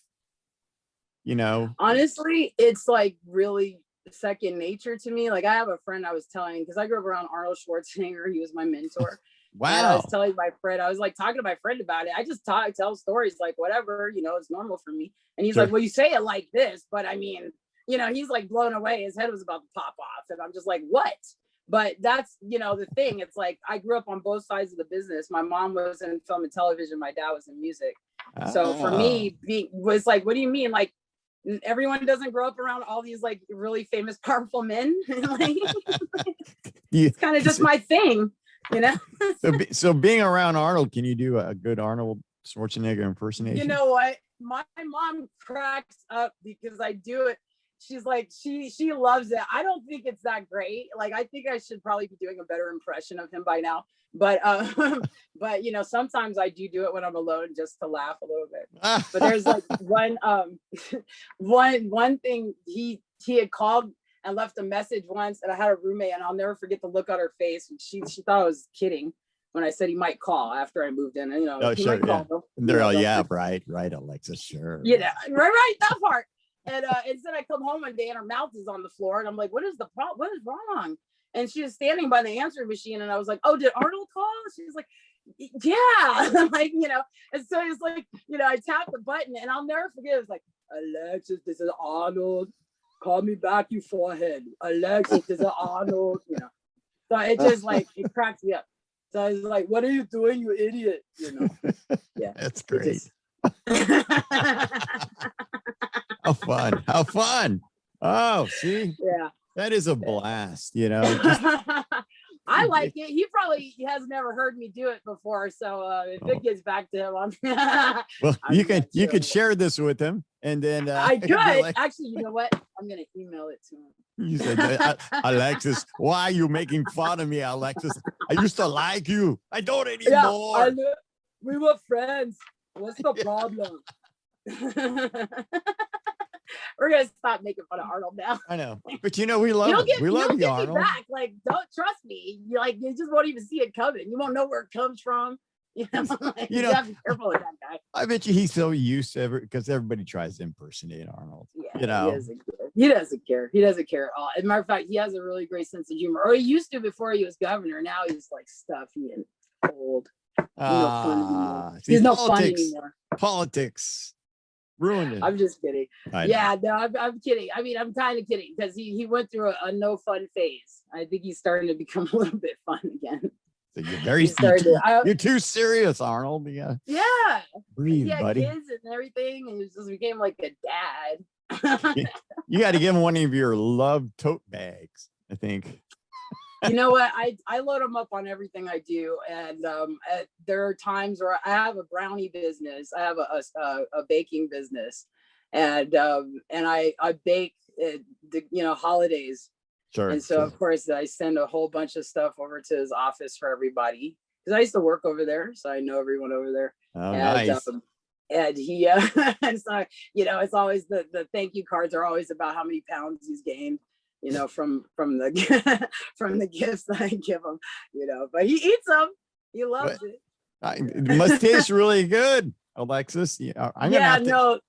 Honestly, it's like really second nature to me. Like I have a friend I was telling, because I grew up around Arnold Schwarzenegger. He was my mentor. Wow. And I was telling my friend, I was like talking to my friend about it. I just tell stories like whatever, it's normal for me. And he's like, well, you say it like this, but I mean, he's like blown away. His head was about to pop off. And I'm just like, what? But that's, the thing. It's like, I grew up on both sides of the business. My mom was in film and television. My dad was in music. So for me, was like, what do you mean? Like, everyone doesn't grow up around all these like really famous, powerful men. Like, it's kind of just my thing, So being around Arnold, can you do a good Arnold Schwarzenegger impersonation? You know what? My mom cracks up because I do it. She's like, she loves it. I don't think it's that great. Like, I think I should probably be doing a better impression of him by now. But sometimes I do it when I'm alone just to laugh a little bit. But there's like one thing he had called and left a message once, and I had a roommate, and I'll never forget the look on her face. And she thought I was kidding when I said he might call after I moved in. And he might call. And they're all, right, Alexis, sure. Right, that part. And instead I come home one day and her mouth is on the floor, and I'm like, what is the problem? What is wrong? And she was standing by the answering machine, and I was like, oh, did Arnold call? She's like, yeah. I'm like, and so it's like, I tapped the button, and I'll never forget. It's like, Alexis, this is Arnold. Call me back, you forehead. Alexis, this is Arnold. So it just like, it cracks me up. So I was like, what are you doing, you idiot? Yeah. That's great. How fun. Oh, see? Yeah. That is a blast, I like it. He probably has never heard me do it before. So if it gets back to him, well, you could share this with him, and then I could actually. You know what? I'm gonna email it to him. You said, Alexis, why are you making fun of me, Alexis? I used to like you. I don't anymore. Yeah, we were friends. What's the problem? We're gonna stop making fun of Arnold now. I know, but we love him. We love you, Arnold. Back. Like, don't trust me. You just won't even see it coming. You won't know where it comes from. You have to be careful with that guy. I bet you he's so used to because everybody tries to impersonate Arnold. Yeah, he doesn't care. He doesn't care at all. As a matter of fact, he has a really great sense of humor. Or he used to before he was governor. Now he's like stuffy and old. He's no fun anymore. Politics. Ruined it. I'm just kidding. Yeah, no, I'm kidding. I mean, I'm kind of kidding because he went through a no fun phase. I think he's starting to become a little bit fun again. So you're too serious, Arnold. Yeah. Breathe, buddy. Kids and everything, and he just became like a dad. You got to give him one of your love tote bags, I think. You know what? I load them up on everything I do, and there are times where I have a brownie business. I have a baking business, and I bake the holidays. Sure. And so of course I send a whole bunch of stuff over to his office for everybody because I used to work over there, so I know everyone over there. Oh, nice. And he and so it's always the thank you cards are always about how many pounds he's gained. From the from the gifts that I give him, but he eats them. He loves it. It must taste really good, Alexis. Yeah, I'm gonna Yeah, have to. no,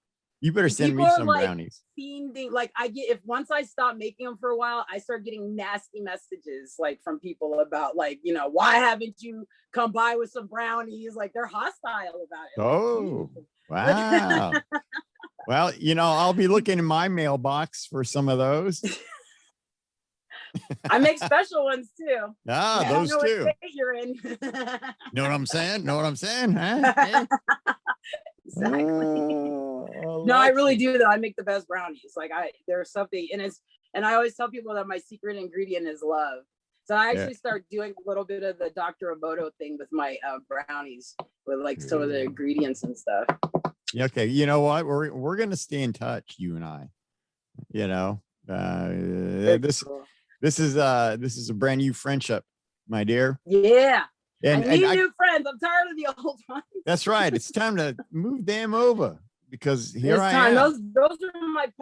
You better send me people are some like brownies. fiending. Like I get, if once I stop making them for a while, I start getting nasty messages like from people about like, why haven't you come by with some brownies? Like they're hostile about it. Oh, Like, wow. Well, I'll be looking in my mailbox for some of those. I make special ones too. Ah, I don't those know what too. state you're in. Know what I'm saying? Know what I'm saying? Huh? Eh? Exactly. No, I really Alexis. do though. I make the best brownies. Like there's something, and I always tell people that my secret ingredient is love. So I Yeah. actually start doing a little bit of the Dr. Oboto thing with my brownies, with like some of the ingredients and stuff. Okay. You know what? We're gonna stay in touch, you and I. This Cool. this is a brand new friendship, my dear. Yeah. I And need new friends. I'm tired of the old ones. that's right. It's time to move them over because here It's I time. am. Those are my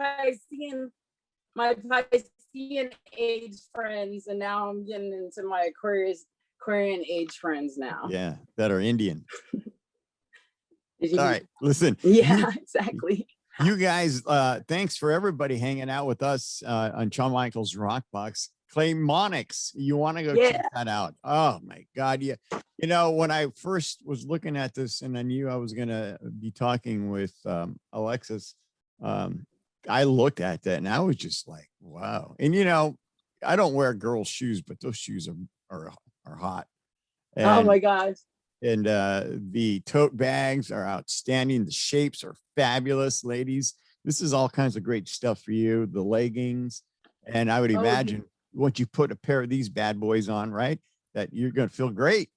Piscean age friends, and now I'm getting into my Aquarian age friends now. Yeah, that are Indian. All right, listen. Yeah, exactly. You guys, thanks for everybody hanging out with us on Shawn Michaels Rockbox. Claymonics, you want to go check that out? Oh my God, yeah. When I first was looking at this and I knew I was gonna be talking with Alexis, I looked at that and I was just like, wow. And I don't wear girls' shoes, but those shoes are hot. And, oh my gosh. And the tote bags are outstanding. The shapes are fabulous, ladies. This is all kinds of great stuff for you. The leggings. And I would imagine once you put a pair of these bad boys on, right, that you're going to feel great.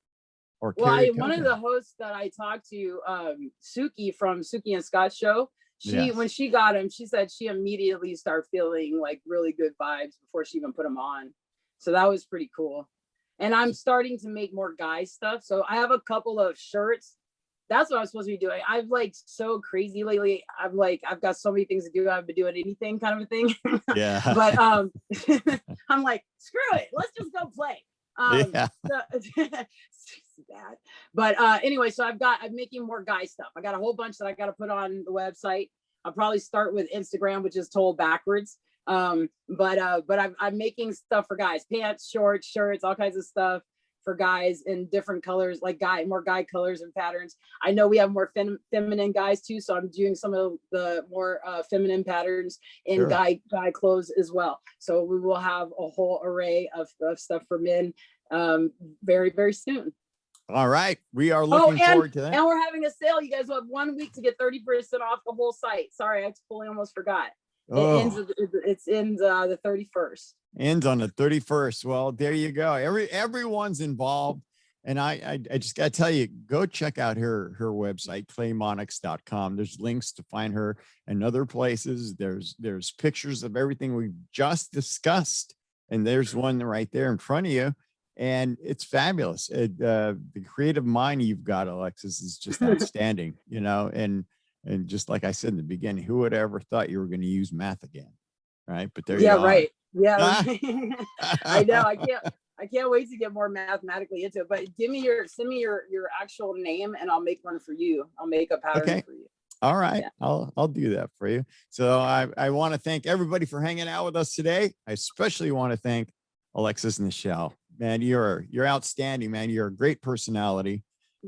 Or one of the hosts that I talked to, Suki from Suki and Scott's show, when she got him, she said she immediately started feeling like really good vibes before she even put them on. So that was pretty cool. And I'm starting to make more guy stuff. So I have a couple of shirts. That's what I'm supposed to be doing. I've like so crazy lately. I've got so many things to do. I've been doing anything kind of a thing. Yeah. But I'm like, screw it. Let's just go play. Yeah. Bad. But anyway, so I'm making more guy stuff. I got a whole bunch that I got to put on the website. I'll probably start with Instagram, which is told backwards. But I'm making stuff for guys, pants, shorts, shirts, all kinds of stuff for guys in different colors, like more guy colors and patterns. I know we have more feminine guys too, so I'm doing some of the more feminine patterns in guy clothes as well. So we will have a whole array of stuff for men very, very soon. All right, we are looking forward to that. And we're having a sale. You guys will have 1 week to get 30% off the whole site. Sorry, I totally almost forgot. It ends the 31st. Ends on the 31st. Well, there you go. Everyone's involved. And I just got to tell you, go check out her website, claymonics.com. There's links to find her and other places. There's pictures of everything we just discussed. And there's one right there in front of you. And it's fabulous. The creative mind you've got, Alexis, is just outstanding, and just like I said in the beginning, who would have ever thought you were going to use math again? Right. But there you are. Right. Yeah. I know. I can't wait to get more mathematically into it. But send me your actual name and I'll make one for you. I'll make a pattern for you. All right. Yeah. I'll do that for you. So I want to thank everybody for hanging out with us today. I especially want to thank Alexis Nichele. Man, you're outstanding, man. You're a great personality.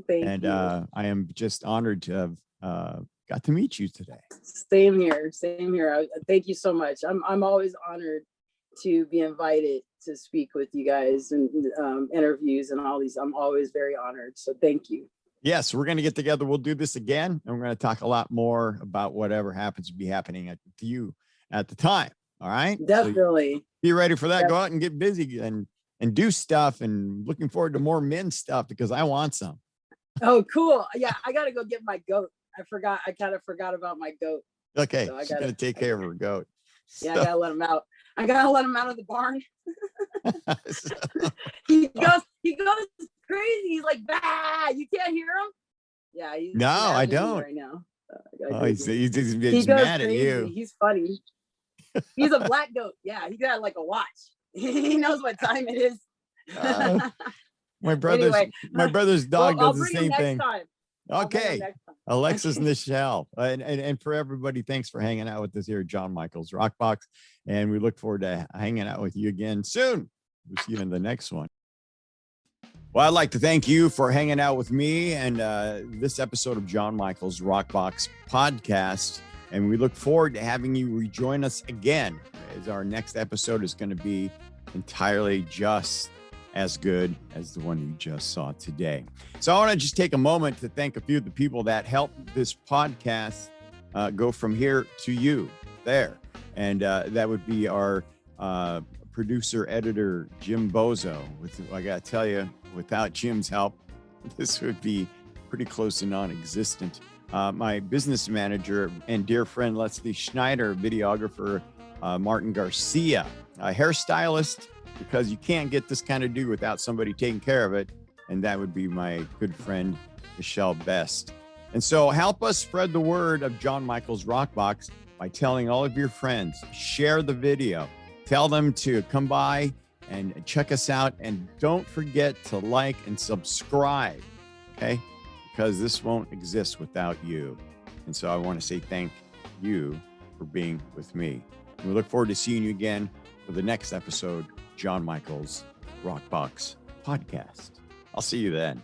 Thank you. I am just honored to have got to meet you today. Same here. Thank you so much. I'm always honored to be invited to speak with you guys and interviews and all these. I'm always very honored. So thank you. Yes, we're going to get together. We'll do this again, and we're going to talk a lot more about whatever happens to be happening to you at the time. All right. Definitely. So be ready for that. Go out and get busy and do stuff, and looking forward to more men's stuff because I want some. Oh, cool. Yeah. I got to go get my goat. I kind of forgot about my goat. Okay. So she's going to take care of her goat. Yeah. So. I got to let him out. I got to let him out of the barn. He goes crazy. He's like, bah, you can't hear him. Yeah. No, I don't. Right now. He's mad at you. He's funny. He's a black goat. Yeah. He got like a watch. He knows what time it is. My brother's Anyway, my brother's dog I'll does the bring him same next thing. time. I'll bring him Okay. next time. Alexis Nichele. And for everybody, thanks for hanging out with us here at John Michael's Rockbox. And we look forward to hanging out with you again soon. We'll see you in the next one. Well, I'd like to thank you for hanging out with me and this episode of John Michael's Rockbox podcast. And we look forward to having you rejoin us again, as our next episode is going to be entirely just as good as the one you just saw today. So I want to just take a moment to thank a few of the people that helped this podcast go from here to you there. And that would be our producer, editor, Jim Bozo. I got to tell you, without Jim's help, this would be pretty close to non-existent. My business manager and dear friend, Leslie Schneider, videographer, Martin Garcia, a hairstylist, because you can't get this kind of do without somebody taking care of it. And that would be my good friend, Michelle Best. And so help us spread the word of John Michael's Rockbox by telling all of your friends, share the video, tell them to come by and check us out. And don't forget to like and subscribe, okay? Because this won't exist without you. And so I want to say thank you for being with me. And we look forward to seeing you again for the next episode, John Michael's Rockbox podcast. I'll see you then.